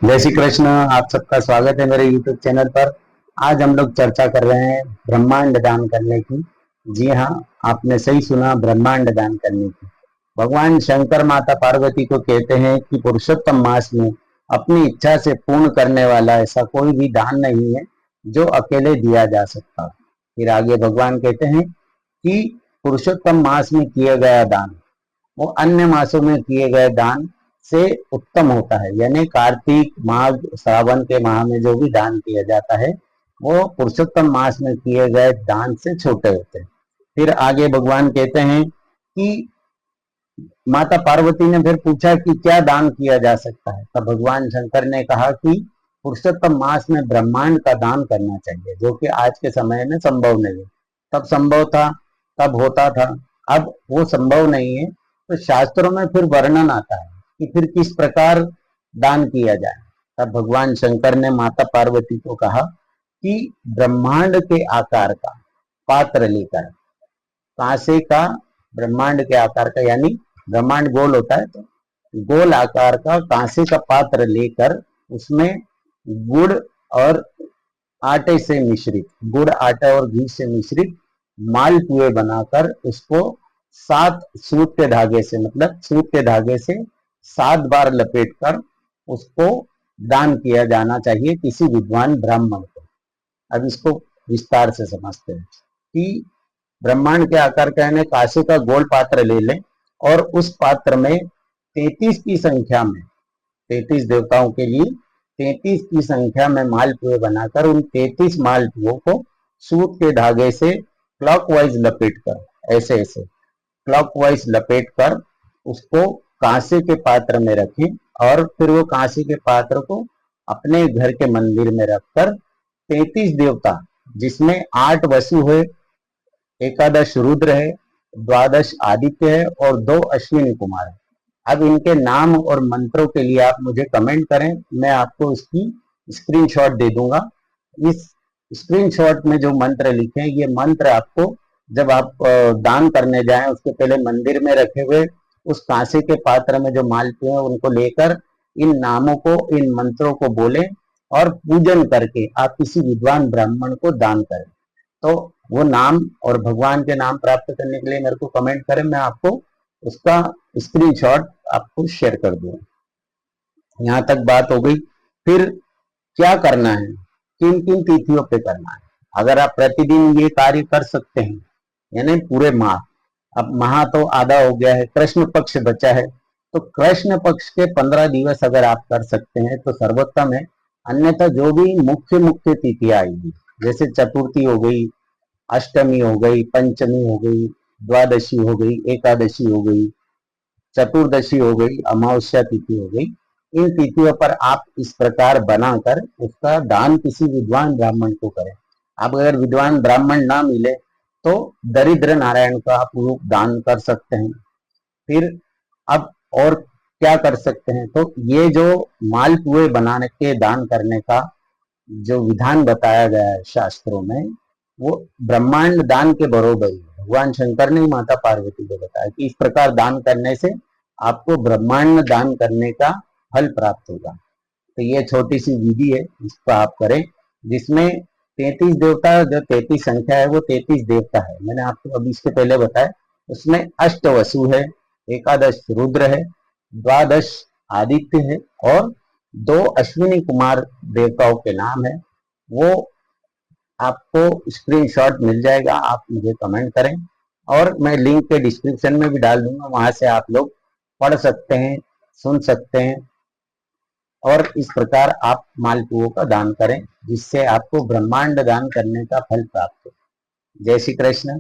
जय श्री कृष्ण। आप सबका स्वागत है मेरे YouTube चैनल पर। आज हम लोग चर्चा कर रहे हैं ब्रह्मांड दान करने की। जी हाँ, आपने सही सुना, ब्रह्मांड दान करने की। भगवान शंकर माता पार्वती को कहते हैं कि पुरुषोत्तम मास में अपनी इच्छा से पूर्ण करने वाला ऐसा कोई भी दान नहीं है जो अकेले दिया जा सकता। फिर आगे भगवान कहते हैं कि पुरुषोत्तम मास में किया गया दान वो अन्य मासों में किए गए दान से उत्तम होता है। यानी कार्तिक माघ श्रावण के माह में जो भी दान किया जाता है वो पुरुषोत्तम मास में किए गए दान से छोटे होते हैं। फिर आगे भगवान कहते हैं कि माता पार्वती ने फिर पूछा कि क्या दान किया जा सकता है। तब भगवान शंकर ने कहा कि पुरुषोत्तम मास में ब्रह्मांड का दान करना चाहिए, जो कि आज के समय में संभव नहीं है। तब संभव था, तब होता था, अब वो संभव नहीं है। तो शास्त्रों में फिर वर्णन आता है कि फिर किस प्रकार दान किया जाए। तब भगवान शंकर ने माता पार्वती को कहा कि ब्रह्मांड के आकार का पात्र लेकर, कांसे का, ब्रह्मांड के आकार का, यानी ब्रह्मांड गोल होता है तो गोल आकार का कांसे का पात्र लेकर उसमें गुड़ और आटे से मिश्रित, गुड़ आटा और घी से मिश्रित मालपुए बनाकर उसको 7 सूत के धागे से, मतलब सूत के धागे से 7 बार लपेटकर उसको दान किया जाना चाहिए किसी विद्वान ब्राह्मण को। अब इसको विस्तार से समझते हैं कि ब्रह्मांड के आकार का यानी कांसे का गोल पात्र ले लें और उस पात्र में 33 की संख्या में, 33 देवताओं के लिए 33 की संख्या में मालपुए बनाकर उन 33 मालपुओं को सूत के धागे से क्लॉकवाइज लपेट कर, ऐसे ऐसे क्लॉकवाइज लपेट कर उसको कांसे के पात्र में रखें और फिर वो कांसे के पात्र को अपने घर के मंदिर में रखकर 33 देवता, जिसमें 8 वसु है, एकादश रुद्र है, द्वादश आदित्य है और 2 अश्विनी कुमार है। अब इनके नाम और मंत्रों के लिए आप मुझे कमेंट करें, मैं आपको उसकी स्क्रीनशॉट दे दूंगा। इस स्क्रीनशॉट में जो मंत्र लिखे हैं ये मंत्र आपको जब आप दान करने जाएं उसके पहले मंदिर में रखे हुए उस कांसे के पात्र में जो मालपुए हैं उनको लेकर इन नामों को, इन मंत्रों को बोलें और पूजन करके आप किसी विद्वान ब्राह्मण को दान करें। तो वो नाम और भगवान के नाम प्राप्त करने के लिए मेरे को कमेंट करें, मैं आपको उसका स्क्रीनशॉट आपको शेयर कर दूंगा। यहाँ तक बात हो गई। फिर क्या करना है, किन किन तिथियों पे करना है। अगर आप प्रतिदिन ये कार्य कर सकते हैं यानी पूरे माह, अब माह तो आधा हो गया है, कृष्ण पक्ष बचा है, तो कृष्ण पक्ष के 15 दिवस अगर आप कर सकते हैं तो सर्वोत्तम है। अन्यथा जो भी मुख्य मुख्य तिथियां आएगी, जैसे चतुर्थी हो गई, अष्टमी हो गई, पंचमी हो गई, द्वादशी हो गई, एकादशी हो गई, चतुर्दशी हो गई, अमावस्या तिथि हो गई, इन तिथियों पर आप इस प्रकार बनाकर उसका दान किसी विद्वान ब्राह्मण को करें। आप अगर विद्वान ब्राह्मण ना मिले तो दरिद्र नारायण का आप रूप दान कर सकते हैं। फिर अब और क्या कर सकते हैं, तो ये जो मालपुए बनाने के दान करने का जो विधान बताया गया है शास्त्रों में, वो ब्रह्मांड दान के बरोबर है। भगवान शंकर ने माता पार्वती को बताया कि इस प्रकार दान करने से आपको ब्रह्मांड दान करने का फल प्राप्त होगा। तो ये छोटी सी विधि है, इसको आप करें, जिसमें 33 देवता, जो 33 संख्या है वो 33 देवता है, मैंने आपको अभी इसके पहले बताया। उसमें अष्ट वसु है, एकादश रुद्र है, द्वादश आदित्य है और 2 अश्विनी कुमार देवताओं के नाम है। वो आपको स्क्रीनशॉट मिल जाएगा, आप मुझे कमेंट करें और मैं लिंक के डिस्क्रिप्शन में भी डाल दूंगा, वहां से आप लोग पढ़ सकते हैं, सुन सकते हैं और इस प्रकार आप मालपुओं का दान करें जिससे आपको ब्रह्मांड दान करने का फल प्राप्त हो। जय श्री कृष्ण।